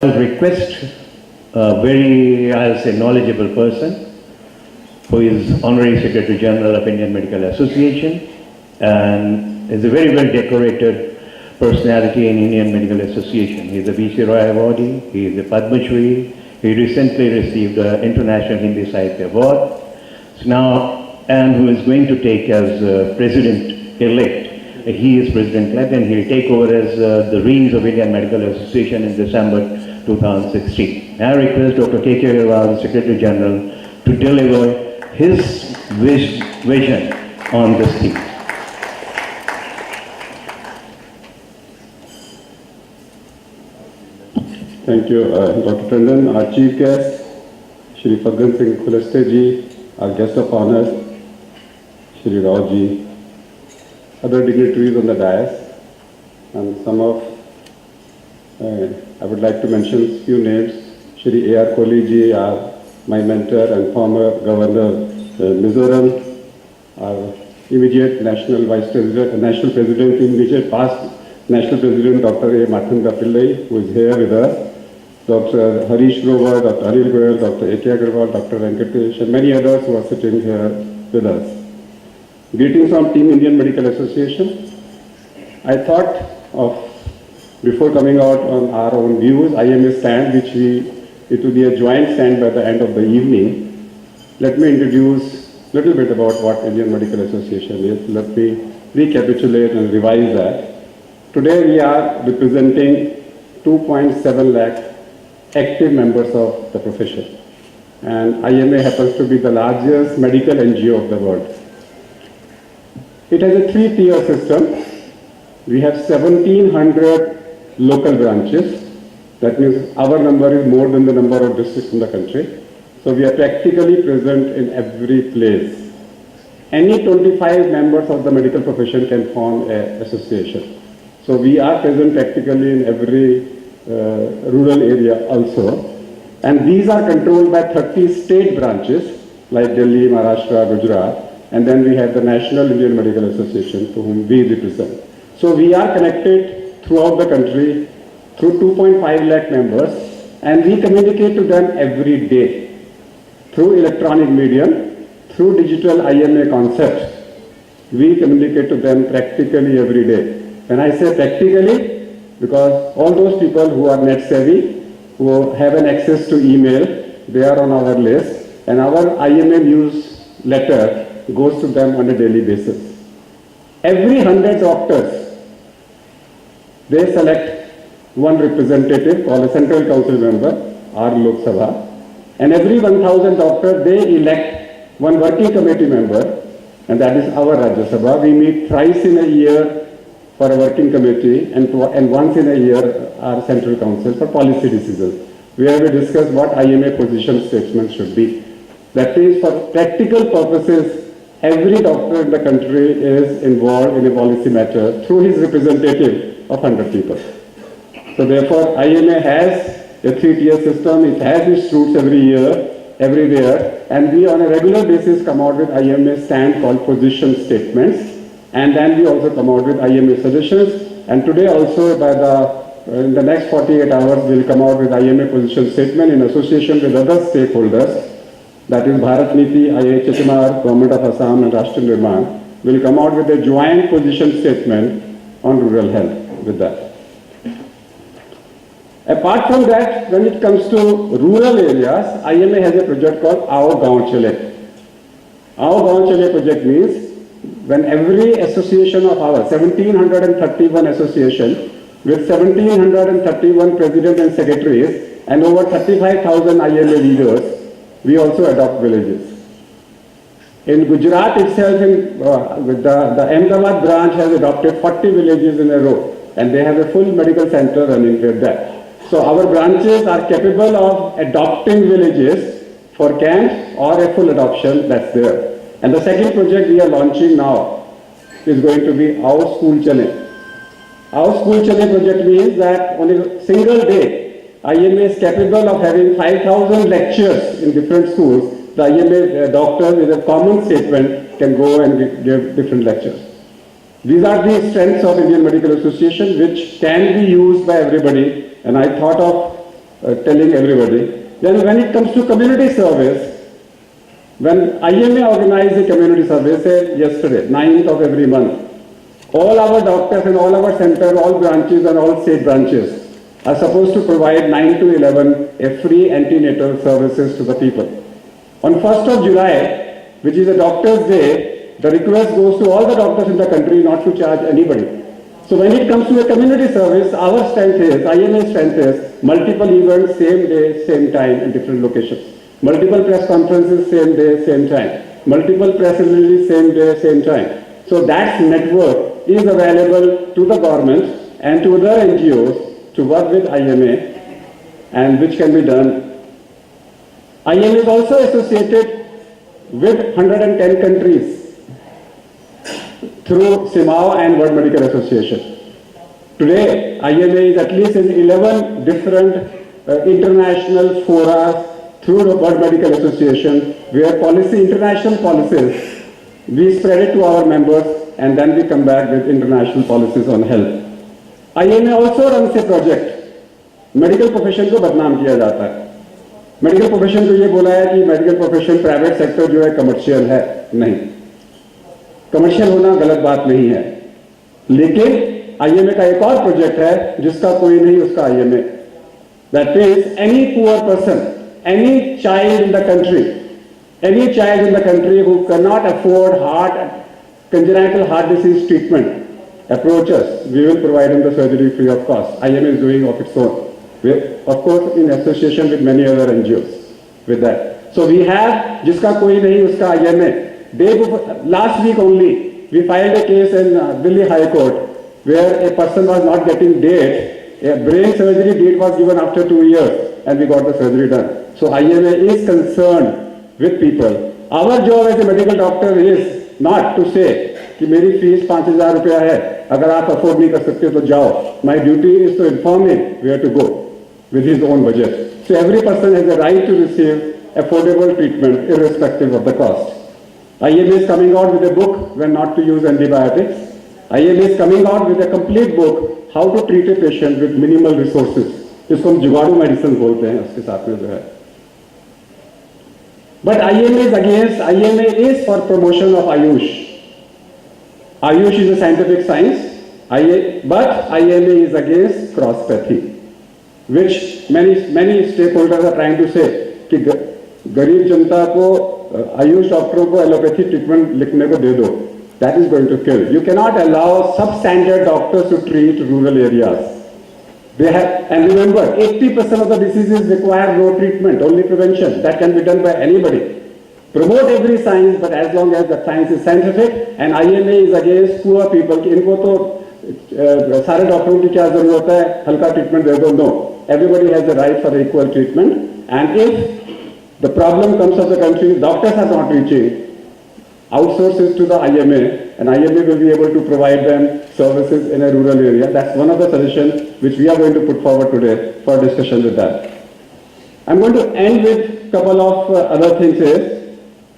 I request a very, I'll say, knowledgeable person who is Honorary Secretary General of Indian Medical Association and is a very well decorated personality in Indian Medical Association. He is a V.C. Roy awardee, he is a Padma Shri, he recently received the International Hindi Sahitya Award. So now, and who is going to take as President-elect. He is President-elect and he will take over as the reins of Indian Medical Association in December 2016. I request Dr. K.K. Agarwal, the Secretary General, to deliver his vision on this theme. Thank you, Dr. Tandon. Our Chief Guest, Shri Phaggan Singh Khulaste ji, our Guest of Honor, Shri Rao ji, other dignitaries on the dais, and some of, I would like to mention few names. Shri A.R. Kohli ji, my mentor and former Governor Mizoram, our immediate National President, immediate past National President Dr. A. Mathanga Pillai, who is here with us, Dr. Harish Grover, Dr. Anil Goyal, Dr. A.K. Agarwal, Dr. Venkatesh, and many others who are sitting here with us. Greetings from Team Indian Medical Association. I thought of, before coming out on our own views, IMA stand, it will be a joint stand by the end of the evening. Let me introduce a little bit about what Indian Medical Association is. Let me recapitulate and revise that. Today we are representing 2.7 lakh active members of the profession. And IMA happens to be the largest medical NGO of the world. It has a three-tier system. We have 1,700 local branches. That means our number is more than the number of districts in the country. So we are practically present in every place. Any 25 members of the medical profession can form an association. So we are present practically in every rural area also. And these are controlled by 30 state branches like Delhi, Maharashtra, Gujarat. And then we have the National Indian Medical Association to whom we represent. So we are connected throughout the country through 2.5 lakh members, and we communicate to them every day through electronic medium, through digital IMA concepts. We communicate to them practically every day. When I say practically, because all those people who are net savvy, who have an access to email, they are on our list, and our IMA newsletter goes to them on a daily basis. Every 100 doctors, they select one representative called a Central Council member, our Lok Sabha, and every 1,000 doctors, they elect one working committee member, and that is our Rajya Sabha. We meet thrice in a year for a working committee and once in a year our Central Council for policy decisions, where we discuss what IMA position statements should be. That is, for practical purposes, every doctor in the country is involved in a policy matter through his representative of 100 people. So therefore, IMA has a three-tier system. It has its roots every year, everywhere, and we on a regular basis come out with IMA stand called position statements, and then we also come out with IMA suggestions. And today also, in the next 48 hours, we'll come out with IMA position statement in association with other stakeholders. That is Bharat Niti, IHHMR, Government of Assam and Rashtriya Nirman will come out with a joint position statement on rural health with that. Apart from that, when it comes to rural areas, IMA has a project called Aao Gaon Chale. Aao Gaon Chale project means when every association of ours, 1,731 association with 1,731 presidents and secretaries and over 35,000 IMA leaders, we also adopt villages. In Gujarat itself, the Ahmedabad branch has adopted 40 villages in a row, and they have a full medical center running with that. So our branches are capable of adopting villages for camps or a full adoption that's there. And the second project we are launching now is going to be Aao School Chale. Aao School Chale project means that on a single day, IMA is capable of having 5,000 lectures in different schools. The IMA doctors with a common statement can go and give different lectures. These are the strengths of Indian Medical Association which can be used by everybody, and I thought of telling everybody. Then when it comes to community service, when IMA organized the community service yesterday, 9th of every month, all our doctors and all our centers, all branches and all state branches are supposed to provide 9 to 11 a free antenatal services to the people. On 1st of July, which is a doctor's day, the request goes to all the doctors in the country not to charge anybody. So when it comes to a community service, our strength is, IMA's strength is, multiple events, same day, same time, in different locations. Multiple press conferences, same day, same time. Multiple press releases, same day, same time. So that network is available to the government and to other NGOs to work with IMA, and which can be done. IMA is also associated with 110 countries through CIMAO and World Medical Association. Today, IMA is at least in 11 different international fora through the World Medical Association, where international policies, we spread it to our members and then we come back with international policies on health. IMA also runs a project. Medical profession को बदनाम किया जाता है. Medical profession को ये बोला है कि मेडिकल प्रोफेशन प्राइवेट सेक्टर जो है कमर्शियल है. नहीं, कमर्शियल होना गलत बात नहीं है, लेकिन आईएमए का एक और प्रोजेक्ट है जिसका कोई नहीं उसका IMA. That means any poor person, any child in the country, any child in the country who cannot afford congenital heart disease treatment, approach us. We will provide him the surgery free of cost. IMA is doing of its own. Of course, in association with many other NGOs with that. So we have, jiska koi nahi uska IMA. Last week only, we filed a case in Delhi High Court where a person was not getting date. A brain surgery date was given after 2 years and we got the surgery done. So IMA is concerned with people. Our job as a medical doctor is not to say कि मेरी fees 5,000 रुपया है, अगर आप afford नहीं कर सकते तो जाओ. My duty is to inform him where to go with his own budget. So every person has a right to receive affordable treatment irrespective of the cost. IMA is coming out with a book when not to use antibiotics. IMA is coming out with a complete book how to treat a patient with minimal resources. जिसको हम जुगाड़ू medicine बोलते हैं, उसके साथ में जो है. But IMA is for promotion of Ayush. Ayush is a scientific science, but IMA is against cross-pathy, which many stakeholders are trying to say कि गरीब जनता को आयुष डॉक्टरों को एलोपैथी ट्रीटमेंट लिखने को दे दो. That is going to kill. You cannot allow substandard doctors to treat rural areas. They have, and remember, 80% of the diseases require no treatment, only prevention. That can be done by anybody. Promote every science, but as long as the science is scientific, and IMA is against poor people. कि इनको तो सारे डॉक्टरों की क्या जरूरत है, हल्का ट्रीटमेंट दे दो. No, everybody has the right for equal treatment. And if the problem comes of the country, doctors are not reaching, outsource it to the IMA, and IMA will be able to provide them services in a rural area. That's one of the suggestions which we are going to put forward today for discussion with that. I'm going to end with a couple of other things.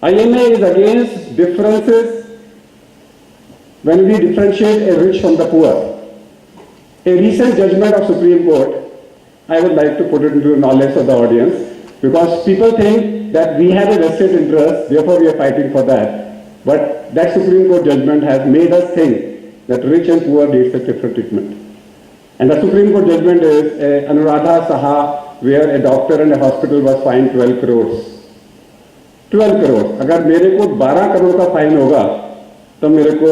IMA is against differences when we differentiate a rich from the poor. A recent judgment of Supreme Court, I would like to put it into the knowledge of the audience, because people think that we have a vested interest, therefore we are fighting for that. But that Supreme Court judgment has made us think that rich and poor need a different treatment. And the Supreme Court judgment is Anuradha Saha, where a doctor and a hospital was fined 12 crores. 12 crore. अगर मेरे को 12 करोड़ का fine होगा तो मेरे को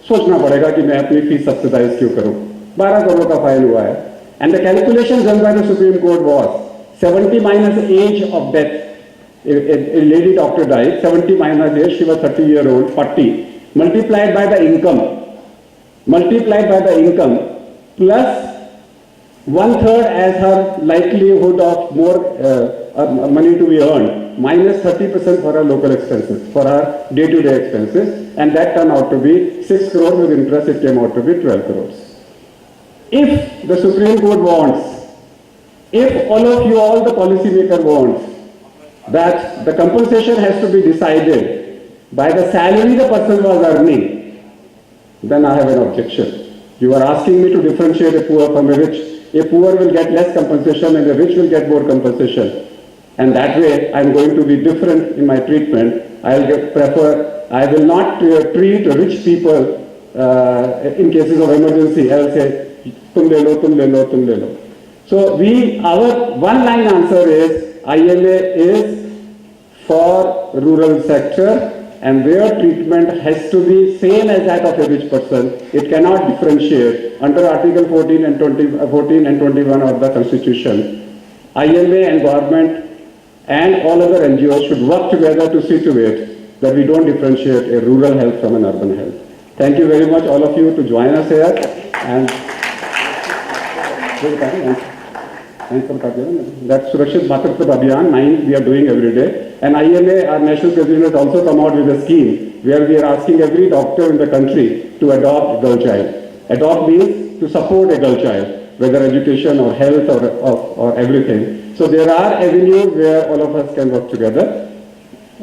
सोचना पड़ेगा कि मैं अपनी फीस सब्सिडाइज क्यों करूं. 12 करोड़ का फाइन हुआ है. And the calculation done by the Supreme Court was 70 minus age of death. A lady doctor died, 70 minus age, she was 30-year-old, 40, multiplied by the income, plus 1/3 as her likelihood of more money to be earned, minus 30% for her local expenses, for her day-to-day expenses, and that turned out to be 6 crore with interest, it came out to be 12 crores. If the Supreme Court wants, if all the policymaker wants, that the compensation has to be decided by the salary the person was earning, then I have an objection. You are asking me to differentiate a poor from a rich. a poor will get less compensation and a rich will get more compensation. And that way, I'm going to be different in my treatment. I will not treat rich people in cases of emergency. I will say, tum le lo, tum le lo, tum le lo. So our one line answer is, ILA is for rural sector, and their treatment has to be same as that of a rich person. It cannot differentiate. Under Article 14 and 21 of the Constitution, ILA and government and all other NGOs should work together to see to it that we don't differentiate a rural health from an urban health. Thank you very much, all of you, to join us here. And that Surakshit Matratva Abhiyan 9 we are doing every day. And ILA, our national president, has also come out with a scheme where we are asking every doctor in the country to adopt a girl child. Adopt means to support a girl child, whether education or health or everything. So there are avenues where all of us can work together.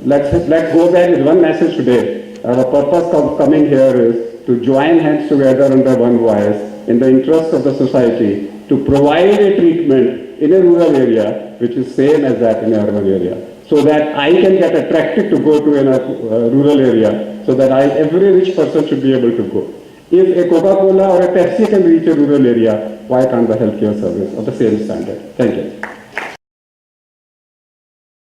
Let's go back with one message today. Our purpose of coming here is to join hands together under one voice in the interest of the society to provide a treatment in a rural area which is same as that in an urban area, so that I can get attracted to go to a rural area, so that every rich person should be able to go. If a Coca-Cola or a Pepsi can reach a rural area, why can't the healthcare service of the same standard? Thank you.